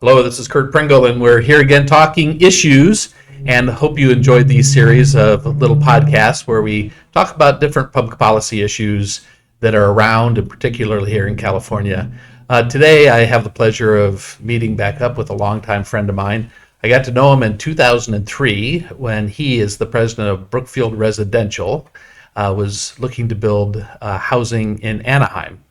Hello, this is Curt Pringle, and we're here again talking issues. And hope you enjoyed these series of little podcasts where we talk about different public policy issues that are around, and particularly here in California. Today, I have the pleasure of meeting back up with a longtime friend of mine. I got to know him in 2003 when he, as the president of Brookfield Residential, was looking to build housing in Anaheim.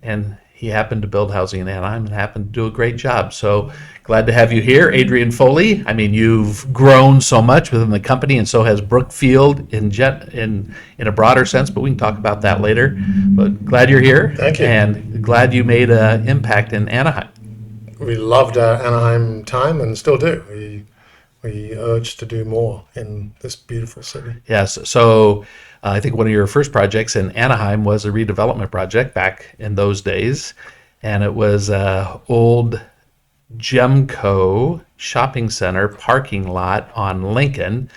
And he happened to build housing in Anaheim and happened to do a great job. So glad to have you here, Adrian Foley. I mean, you've grown so much within the company, and so has Brookfield in a broader sense, but we can talk about that later. But glad you're here. Thank you. And glad you made an impact in Anaheim. We loved our Anaheim time and still do. We urge to do more in this beautiful city. Yes. So I think one of your first projects in Anaheim was a redevelopment project back in those days. And it was an old Gemco shopping center parking lot on Lincoln.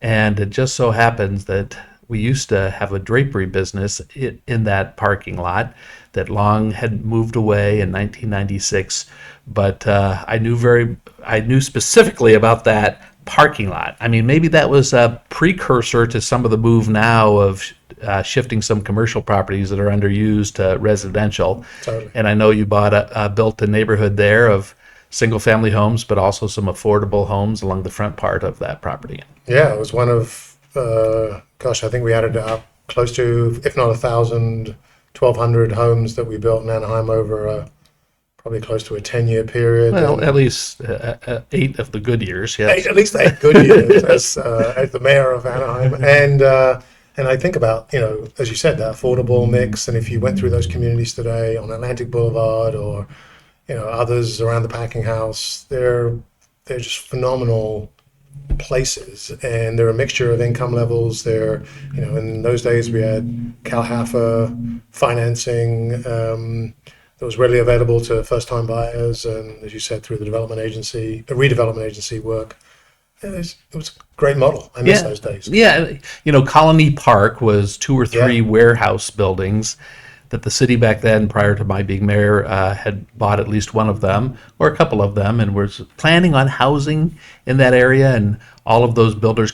And it just so happens that we used to have a drapery business in that parking lot that long had moved away in 1996. But I knew specifically about that parking lot. I mean, maybe that was a precursor to some of the move now of shifting some commercial properties that are underused to residential. Totally. And I know you built a neighborhood there of single-family homes, but also some affordable homes along the front part of that property. Yeah, it was one of, I think we added up close to, if not 1,000, 1,200 homes that we built in Anaheim over probably close to a 10-year period. Well, at least 8 of the good years, yes. At least 8 good years as the mayor of Anaheim. And I think about, as you said, that affordable mix. And if you went through those communities today on Atlantic Boulevard or, others around the Packing House, they're just phenomenal places. And they're a mixture of income levels. They're, in those days we had CalHFA financing that was readily available to first-time buyers, and as you said, through the redevelopment agency work. It was a great model. I miss those days. Yeah, Colony Park was 2 or 3 warehouse buildings that the city back then, prior to my being mayor, had bought at least one of them, or a couple of them, and was planning on housing in that area, and all of those builders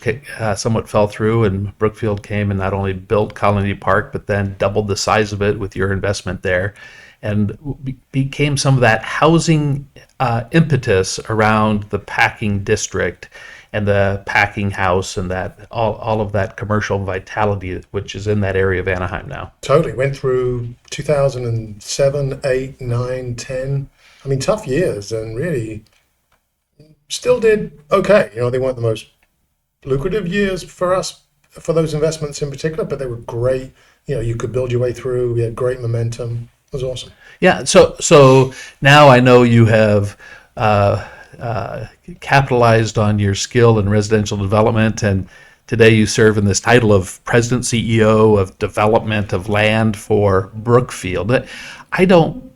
somewhat fell through, and Brookfield came and not only built Colony Park, but then doubled the size of it with your investment there, and became some of that housing impetus around the packing district and the packing house and that all of that commercial vitality which is in that area of Anaheim now. Totally. Went through 2007, 8, 9, 10. I mean, tough years, and really still did okay. They weren't the most lucrative years for us, for those investments in particular, but they were great. You could build your way through. We had great momentum. It was awesome. Yeah. So now I know you have capitalized on your skill in residential development, and today you serve in this title of President CEO of Development of Land for Brookfield. I don't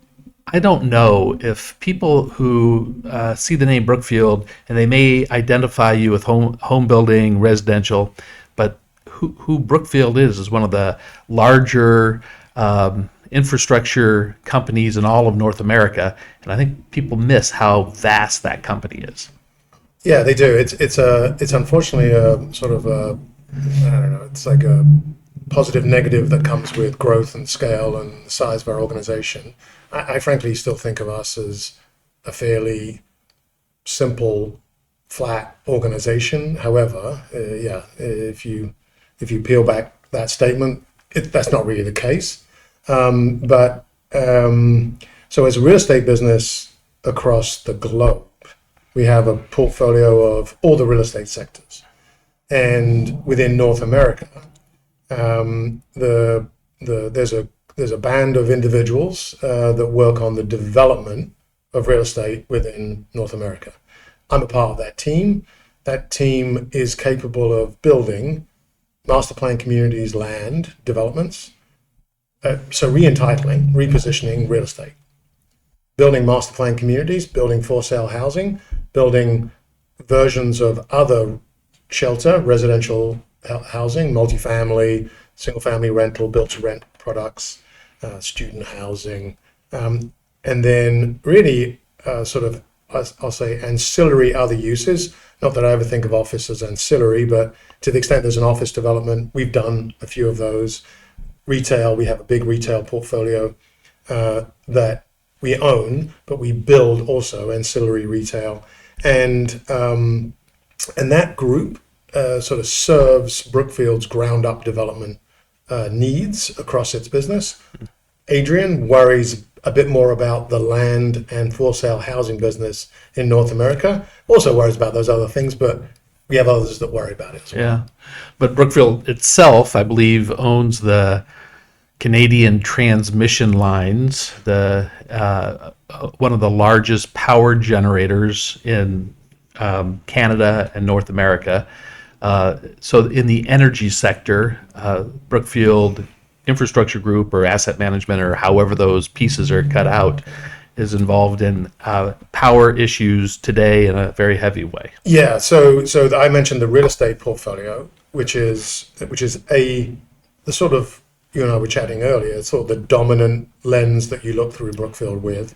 know if people who see the name Brookfield, and they may identify you with home building, residential, but who Brookfield is one of the larger infrastructure companies in all of North America, and I think people miss how vast that company is. Yeah, they do. It's unfortunately a sort of I don't know. It's like a positive negative that comes with growth and scale and the size of our organization. I frankly still think of us as a fairly simple, flat organization. However, if you peel back that statement, that's not really the case. So as a real estate business across the globe, we have a portfolio of all the real estate sectors. And within North America, there's a band of individuals that work on the development of real estate within North America. I'm a part of that team. That team is capable of building master plan communities, land developments, so re-entitling, repositioning real estate, building master plan communities, building for sale housing, building versions of other shelter, residential housing, multifamily, single family rental, built to rent products, student housing, and then really sort of I'll say ancillary other uses. Not that I ever think of office as ancillary, but to the extent there's an office development, we've done a few of those. Retail, we have a big retail portfolio that we own, but we build also ancillary retail, and that group sort of serves Brookfield's ground up development needs across its business. Adrian worries a bit more about the land and for sale housing business in North America. Also worries about those other things, but we have others that worry about it as well. Yeah, but Brookfield itself, I believe, owns the Canadian transmission lines, the one of the largest power generators in Canada and North America. So in the energy sector, Brookfield Infrastructure Group or asset management or however those pieces are cut out is involved in power issues today in a very heavy way. Yeah, so I mentioned the real estate portfolio, which is the sort of, you and I were chatting earlier, it's sort of the dominant lens that you look through Brookfield with.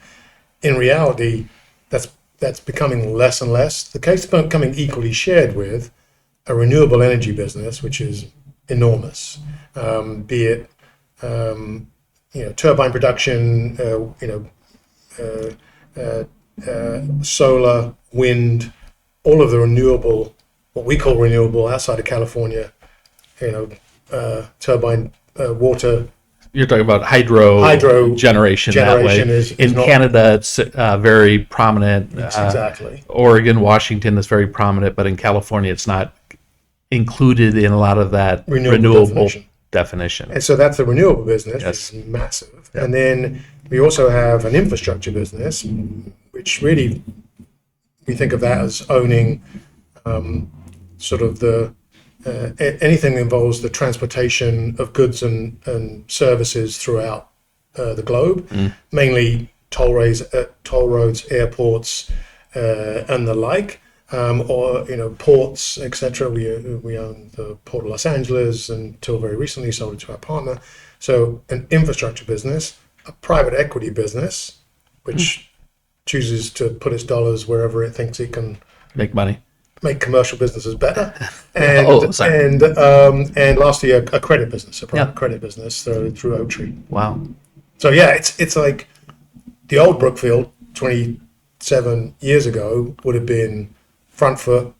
In reality, that's becoming less and less. The case is becoming equally shared with a renewable energy business, which is enormous, be it turbine production, solar, wind, all of the renewable, what we call renewable outside of California, turbine, water. You're talking about hydro generation that way. In Canada, it's very prominent. Exactly. Oregon, Washington is very prominent, but in California, it's not included in a lot of that renewable definition. And so that's the renewable business, Yes. which is massive. Yep. And then we also have an infrastructure business, which really we think of that as owning sort of the anything that involves the transportation of goods and services throughout the globe, mainly toll roads, airports, and the like. Or ports, etc. We own the Port of Los Angeles until very recently sold it to our partner. So an infrastructure business, a private equity business, which chooses to put its dollars wherever it thinks it can make money, make commercial businesses better, and and lastly a credit business, a private credit business through Oaktree. Wow. So yeah, it's like the old Brookfield 27 years ago would have been front foot,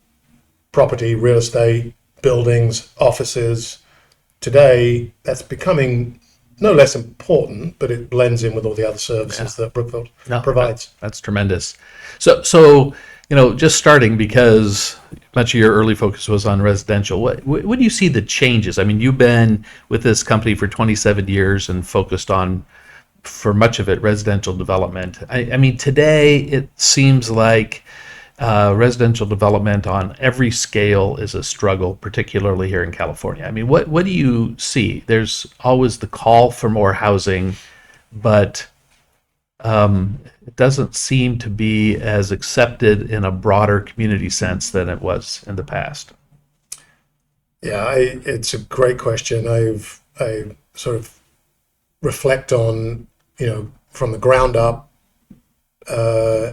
property, real estate, buildings, offices. Today, that's becoming no less important, but it blends in with all the other services that Brookfield provides. That's tremendous. So just starting, because much of your early focus was on residential, what do you see the changes? I mean, you've been with this company for 27 years and focused on, for much of it, residential development. I mean, today it seems like residential development on every scale is a struggle, particularly here in California. I mean, what do you see? There's always the call for more housing, but it doesn't seem to be as accepted in a broader community sense than it was in the past. Yeah, it's a great question. I sort of reflect on, from the ground up,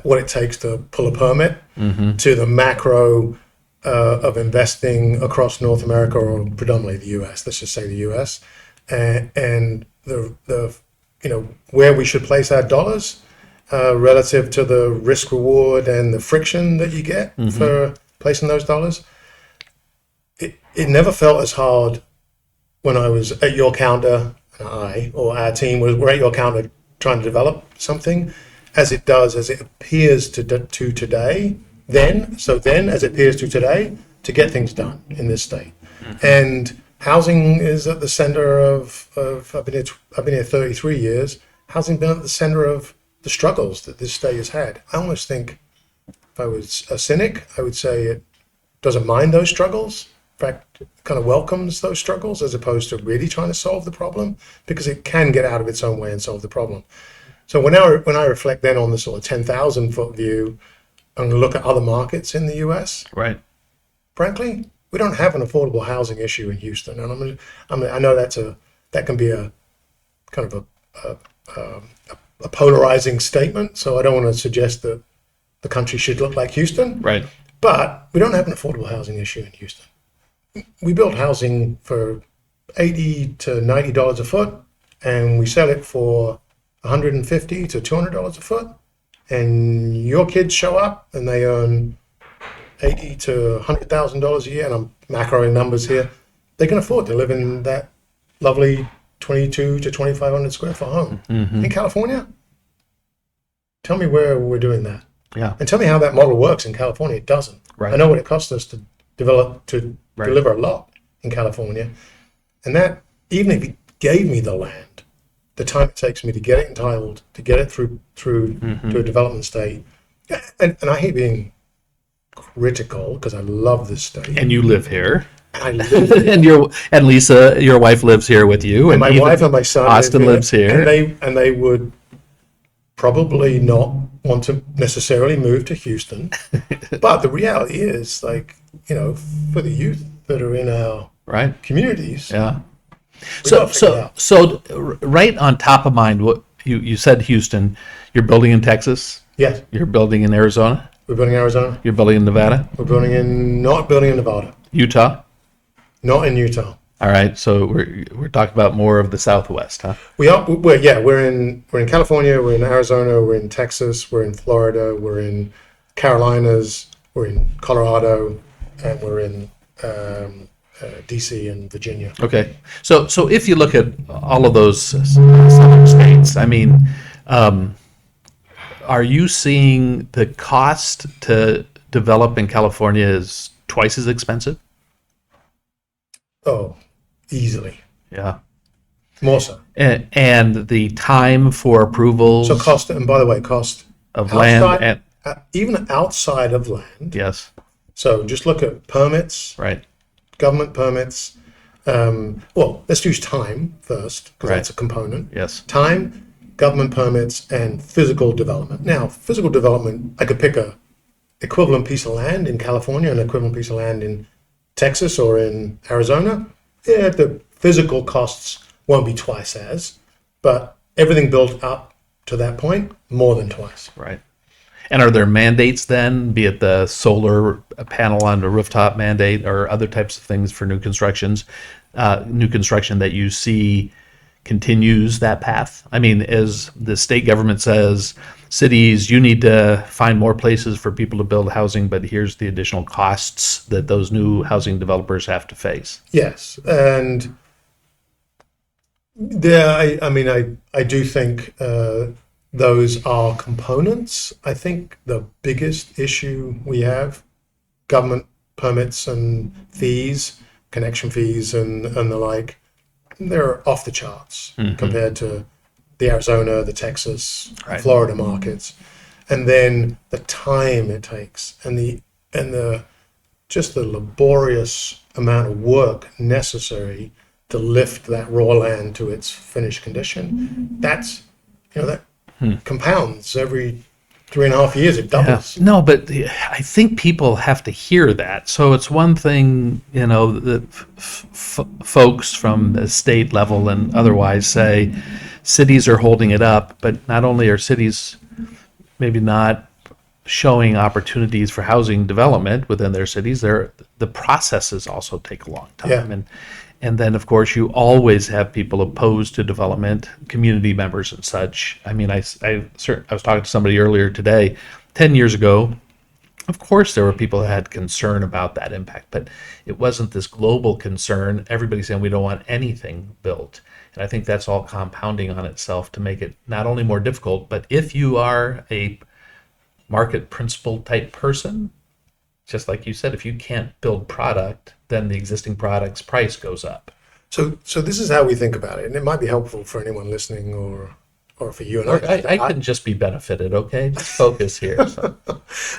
what it takes to pull a permit, to the macro of investing across North America, or predominantly the US, let's just say the US, and the where we should place our dollars relative to the risk reward and the friction that you get for placing those dollars. It never felt as hard when I was at your counter, or our team were at your counter trying to develop something, as it does, as it appears to today, as it appears to today, to get things done in this state. And housing is at the center of I've been here 33 years. Housing been at the center of the struggles that this state has had. I almost think, if I was a cynic, I would say it doesn't mind those struggles. In fact, it kind of welcomes those struggles as opposed to really trying to solve the problem, because it can get out of its own way and solve the problem. So when I reflect then on the sort of 10,000 foot view and look at other markets in the US, right? Frankly, we don't have an affordable housing issue in Houston, and I know that can be a kind of a polarizing statement. So I don't want to suggest that the country should look like Houston. Right. But we don't have an affordable housing issue in Houston. We build housing for $80 to $90 a foot, and we sell it for $150 to $200 a foot. And your kids show up and they earn $80 to $100,000 a year, and I'm macroing numbers here. They can afford to live in that lovely 22 to 2,500 square foot home in California. Tell me where we're doing that. Yeah. And tell me how that model works in California. It doesn't. Right. I know what it costs us to deliver a lot in California. And that, even if you gave me the land, the time it takes me to get it entitled, to get it through to a development state. And I hate being critical because I love this state. And you live here. I live here. and Lisa, your wife, lives here with you. And my wife and my son Austin lives here. And they would probably not want to necessarily move to Houston. But the reality is, like, you know, for the youth that are in our right communities. Yeah. we gotta figure it out. So right on top of mind, what you said Houston, you're building in Texas, Yes, you're building in Arizona, we're building in Arizona. you're building in Nevada, Not building in Nevada. Utah. Not in Utah. All right. So we're talking about more of the Southwest, huh? We're in California, we're in Arizona, we're in Texas, we're in Florida, we're in Carolinas, we're in Colorado, and we're in DC and Virginia. Okay. So if you look at all of those southern states, I mean, are you seeing the cost to develop in California is twice as expensive? Oh, easily. Yeah. More so. And the time for approvals So cost, and by the way, cost of land and even outside of land. yes, So just look at permits, right. government permits. Well, let's use time first, because Right. that's a component. Yes. Time, government permits, and physical development. Now, physical development, I could pick a equivalent piece of land in California, an equivalent piece of land in Texas or in Arizona. Yeah, the physical costs won't be twice as, but everything built up to that point, more than twice. Right. And are there mandates then, be it the solar panel on the rooftop mandate or other types of things for new construction that you see continues that path? I mean, as the state government says, cities, you need to find more places for people to build housing, but here's the additional costs that those new housing developers have to face. Yes, and there, I do think those are components. I think the biggest issue we have, government permits and fees, connection fees and the like, they're off the charts compared to the Arizona, the Texas, Right. Florida markets. And then the time it takes and the just the laborious amount of work necessary to lift that raw land to its finished condition. That's, that compounds every 3.5 years. It doubles. No, but I think people have to hear that. So it's one thing, that folks from the state level and otherwise say cities are holding it up, but not only are cities maybe not showing opportunities for housing development within their cities, the processes also take a long time. Yeah. And then, of course, you always have people opposed to development, community members and such. I mean, I was talking to somebody earlier today. 10 years ago, of course, there were people that had concern about that impact, but it wasn't this global concern. Everybody's saying we don't want anything built. And I think that's all compounding on itself to make it not only more difficult, but if you are a market principle type person, just like you said, if you can't build product, then the existing product's price goes up. So this is how we think about it, and it might be helpful for anyone listening or for you and I can just be benefited, okay? Just focus here. So.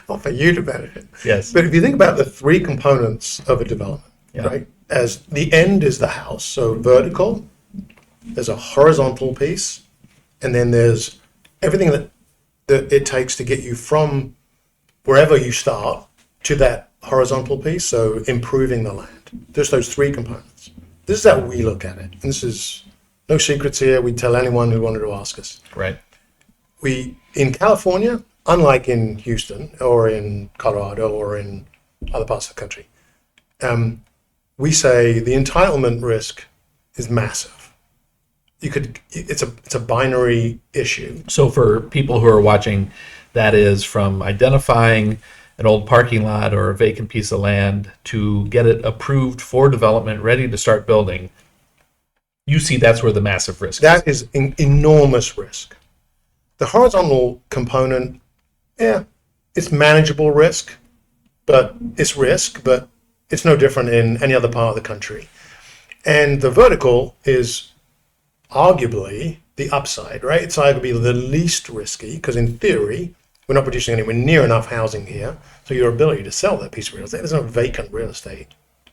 or for you to benefit. Yes. But if you think about the three components of a development, Yeah. right? As the end is the house, so vertical, there's a horizontal piece, and then there's everything that it takes to get you from wherever you start to that horizontal piece, so improving the land. Just those three components. This is how we look at it. And this is no secrets here. We tell anyone who wanted to ask us. Right. In California, unlike in Houston or in Colorado or in other parts of the country, we say the entitlement risk is massive. It's a binary issue. So for people who are watching, that is from identifying an old parking lot or a vacant piece of land to get it approved for development, ready to start building. You see that's where the massive risk is. That is enormous risk. The horizontal component, yeah, it's manageable risk, but it's no different in any other part of the country. And the vertical is arguably the upside, right? It's arguably the least risky because in theory, we're not producing anywhere near enough housing here. So your ability to sell that piece of real estate, there's no vacant real estate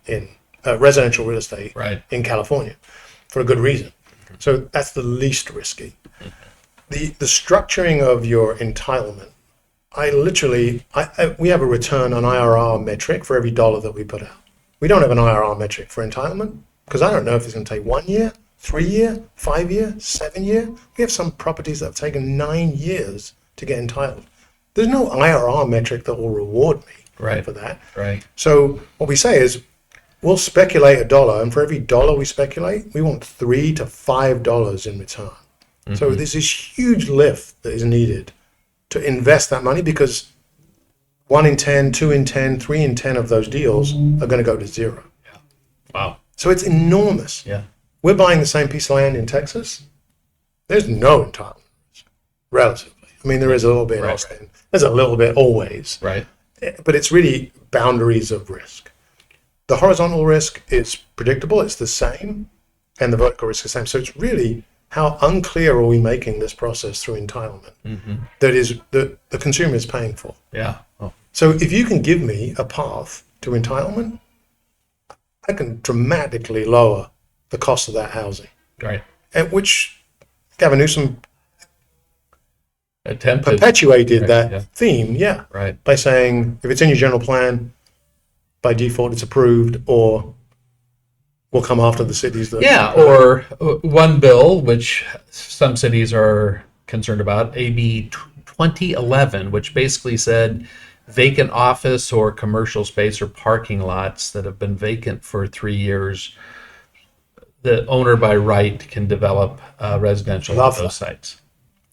in residential real estate in California for a good reason. So that's the least risky. The structuring of your entitlement, we have a return on IRR metric for every dollar that we put out. We don't have an IRR metric for entitlement because I don't know if it's going to take 1 year, 3 year, 5 year, 7 year. We have some properties that have taken 9 years to get entitled. There's no IRR metric that will reward me for that. Right. So what we say is we'll speculate $1, and for every dollar we speculate, we want $3 to $5 in return. Mm-hmm. So there's this huge lift that is needed to invest that money because 1 in 10, 2 in 10, 3 in 10 of those deals are going to go to zero. Yeah. Wow. So it's enormous. Yeah. We're buying the same piece of land in Texas. There's no entitlement risk, relatively. I mean, there is a little bit in Austin. There's a little bit always. Right. But it's really boundaries of risk. The horizontal risk is predictable. It's the same. And the vertical risk is the same. So it's really how unclear are we making this process through entitlement that is the consumer is paying for. Yeah. Oh. So if you can give me a path to entitlement, I can dramatically lower the cost of that housing. Right. And which Gavin Newsom attempted perpetuated that theme, right, by saying if it's in your general plan, by default it's approved, or we'll come after the cities that or one bill which some cities are concerned about, AB 2011, which basically said vacant office or commercial space or parking lots that have been vacant for 3 years, the owner by right can develop residential on those sites.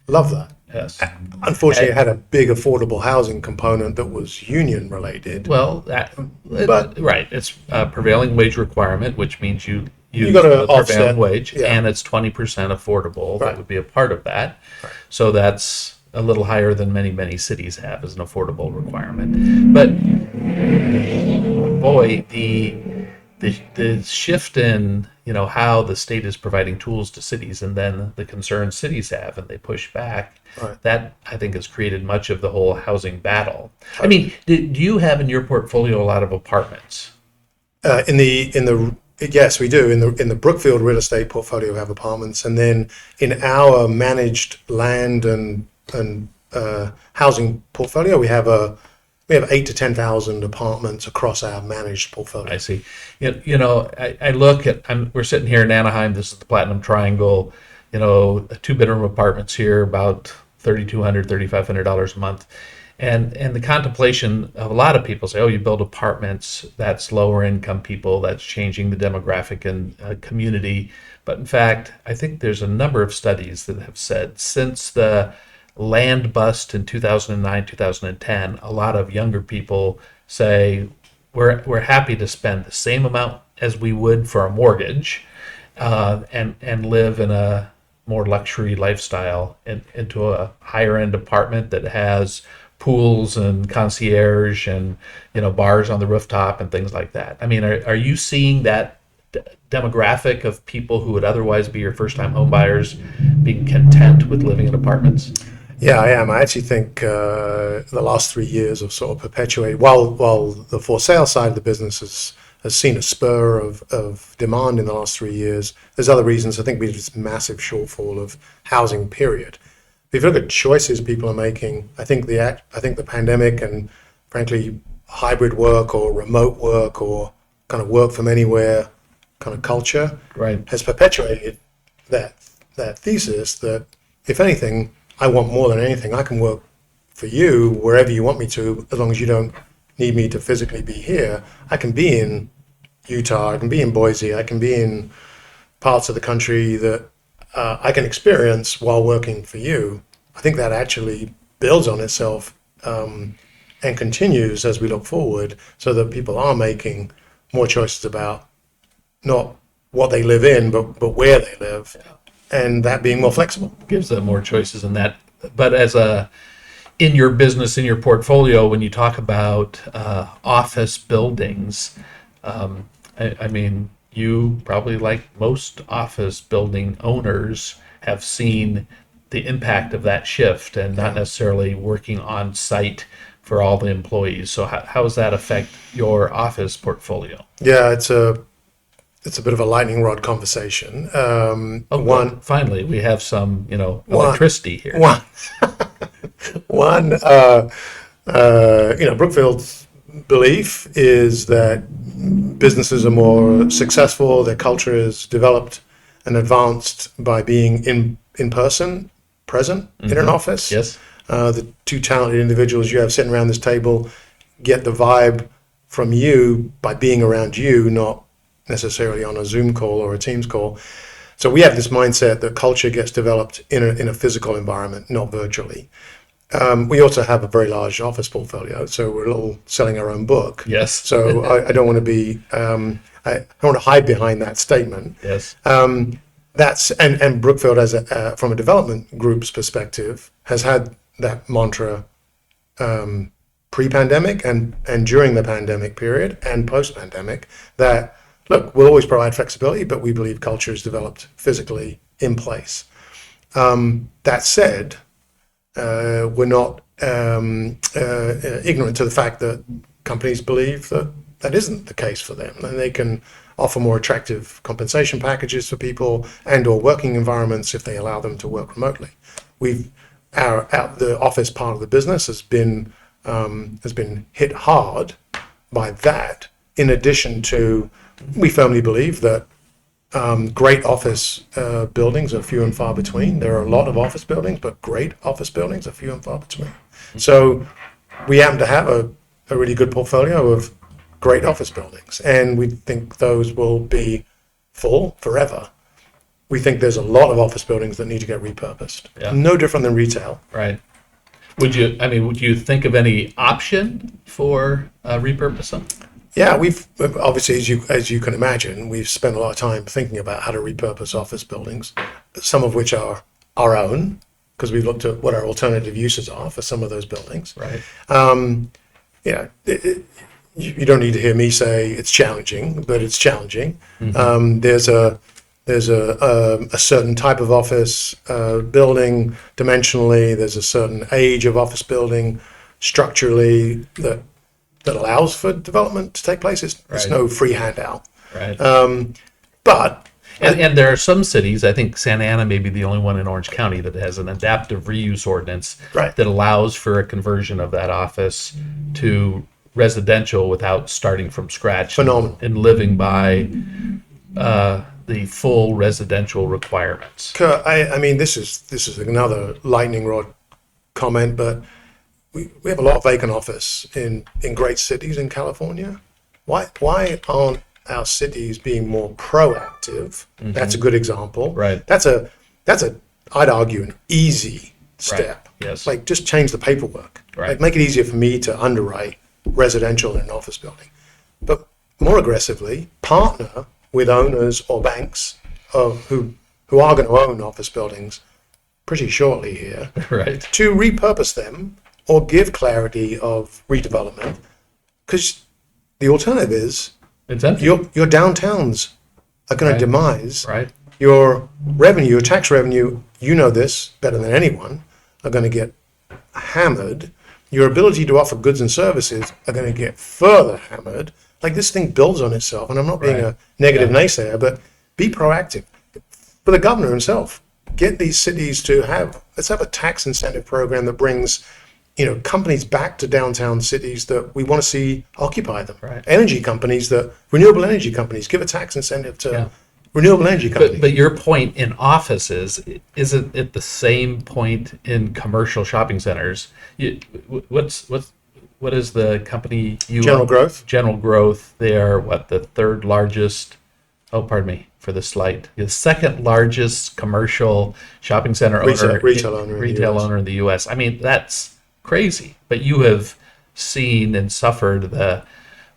Love that. Yes. Unfortunately, it had a big affordable housing component that was union related. Well, it's a prevailing wage requirement, which means you got to the prevailing offset wage, and it's 20% affordable. That would be a part of that. Right. So that's a little higher than many cities have as an affordable requirement. But boy, the shift in how the state is providing tools to cities, and then the concerns cities have, and they push back. Right. That I think has created much of the whole housing battle. Right. I mean, do you have in your portfolio a lot of apartments? Yes, we do. In the Brookfield real estate portfolio, we have apartments, and then in our managed land and housing portfolio, we have 8,000 to 10,000 apartments across our managed portfolio. I see. I look at. We're sitting here in Anaheim. This is the Platinum Triangle. 2-bedroom apartments here, about $3,200, $3,500 a month, and the contemplation of a lot of people say, oh, you build apartments, that's lower income people, that's changing the demographic and community. But in fact, I think there's a number of studies that have said since the land bust in 2009, 2010, a lot of younger people say we're happy to spend the same amount as we would for a mortgage and live in a more luxury lifestyle into a higher end apartment that has pools and concierge and bars on the rooftop and things like that. I mean, are you seeing that demographic of people who would otherwise be your first time home buyers being content with living in apartments? Yeah, I am. I actually think the last 3 years have sort of perpetuated, while the for sale side of the business has seen a spur of demand in the last 3 years. There's other reasons. I think we have this massive shortfall of housing, period. If you look at choices people are making, I think the pandemic and frankly hybrid work or remote work or kind of work from anywhere kind of culture has perpetuated that thesis that if anything, I want more than anything. I can work for you wherever you want me to, as long as you don't need me to physically be here. I can be in Utah, I can be in Boise, I can be in parts of the country that I can experience while working for you. I think that actually builds on itself and continues as we look forward, so that people are making more choices about not what they live in, but where they live, and that being more flexible. Gives them more choices in that. But in your business, in your portfolio, when you talk about office buildings, I mean, you probably, like most office building owners, have seen the impact of that shift and not necessarily working on site for all the employees. So how does that affect your office portfolio? Yeah, it's a bit of a lightning rod conversation. Good. Finally, we have some, electricity here. Brookfield's belief is that businesses are more successful, their culture is developed and advanced by being in person, present in an office. Yes. The two talented individuals you have sitting around this table get the vibe from you by being around you, not necessarily on a Zoom call or a Teams call. So we have this mindset that culture gets developed in a physical environment, not virtually. We also have a very large office portfolio, so we're a little selling our own book. Yes. So I don't want to be, I don't want to hide behind that statement. Yes. That's and Brookfield, from a development group's perspective, has had that mantra pre-pandemic and during the pandemic period and post-pandemic, that look, we'll always provide flexibility, but we believe culture is developed physically in place. That said, we're not ignorant to the fact that companies believe that that isn't the case for them, and they can offer more attractive compensation packages for people and/or working environments if they allow them to work remotely. The office part of the business has been hit hard by that. In addition to, we firmly believe that great office buildings are few and far between. There are a lot of office buildings, but great office buildings are few and far between. So we happen to have a really good portfolio of great office buildings, and we think those will be full forever. We think there's a lot of office buildings that need to get repurposed. Yeah. No different than retail. Right. Would you think of any option for repurposing? Yeah, we've obviously, as you can imagine, we've spent a lot of time thinking about how to repurpose office buildings, some of which are our own, because we've looked at what our alternative uses are for some of those buildings. Right. You don't need to hear me say it's challenging, but it's challenging. Mm-hmm. There's a certain type of office building dimensionally. There's a certain age of office building structurally that allows for development to take place. It's no free handout. Right. But there are some cities, I think Santa Ana may be the only one in Orange County, that has an adaptive reuse ordinance that allows for a conversion of that office to residential without starting from scratch. Phenomenal. And living by the full residential requirements. Curt, I mean, this is another lightning rod comment, but we have a lot of vacant office in great cities in California. Why aren't our cities being more proactive? Mm-hmm. That's a good example. Right. That's I'd argue an easy step. Right. Yes. Like, just change the paperwork. Right. Like, make it easier for me to underwrite residential in an office building. But more aggressively, partner with owners or banks who are going to own office buildings pretty shortly here, right, to repurpose them or give clarity of redevelopment, because the alternative is it's empty. Your downtowns are going to demise. Right. Your revenue, your tax revenue, you know this better than anyone, are going to get hammered. Your ability to offer goods and services are going to get further hammered. Like, this thing builds on itself, and I'm not being a negative naysayer, but be proactive. For the governor himself, get these cities to let's have a tax incentive program that brings, companies back to downtown cities that we want to see occupy them. Right. Renewable energy companies, give a tax incentive to renewable energy companies. But your point in offices, isn't it the same point in commercial shopping centers? What is the company you General Growth. General Growth. They are what, the third largest, oh, pardon me for the slight, the second largest commercial shopping center Retail owner in the US. I mean, that's crazy. But you have seen and suffered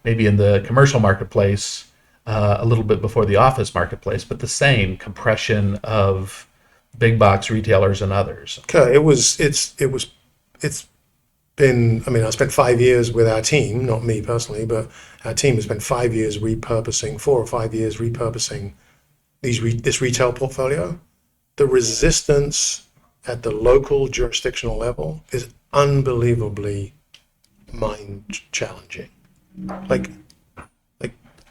maybe in the commercial marketplace a little bit before the office marketplace, but the same compression of big box retailers and others. Okay, it's been, I mean, I spent 5 years with our team, not me personally, but our team has spent 5 years repurposing, 4 or 5 years repurposing this retail portfolio. The resistance at the local jurisdictional level is unbelievably mind challenging. Like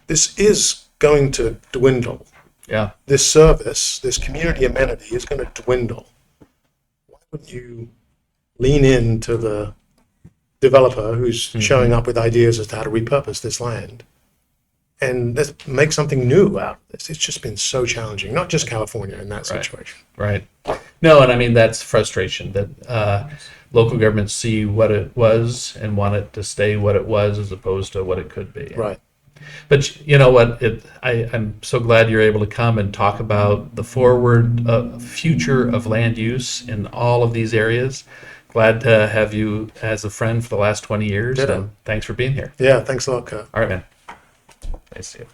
this is going to dwindle. Yeah. This service, this community amenity is going to dwindle. Why wouldn't you lean into the developer who's showing up with ideas as to how to repurpose this land and let's make something new out of this? It's just been so challenging, not just California in that situation. Right. No, and I mean, that's frustration that local governments see what it was and want it to stay what it was as opposed to what it could be. Right. But you know what? I'm so glad you're able to come and talk about the forward future of land use in all of these areas. Glad to have you as a friend for the last 20 years. Yeah. And thanks for being here. Yeah, thanks a lot, Curt. All right, man. Nice to see you.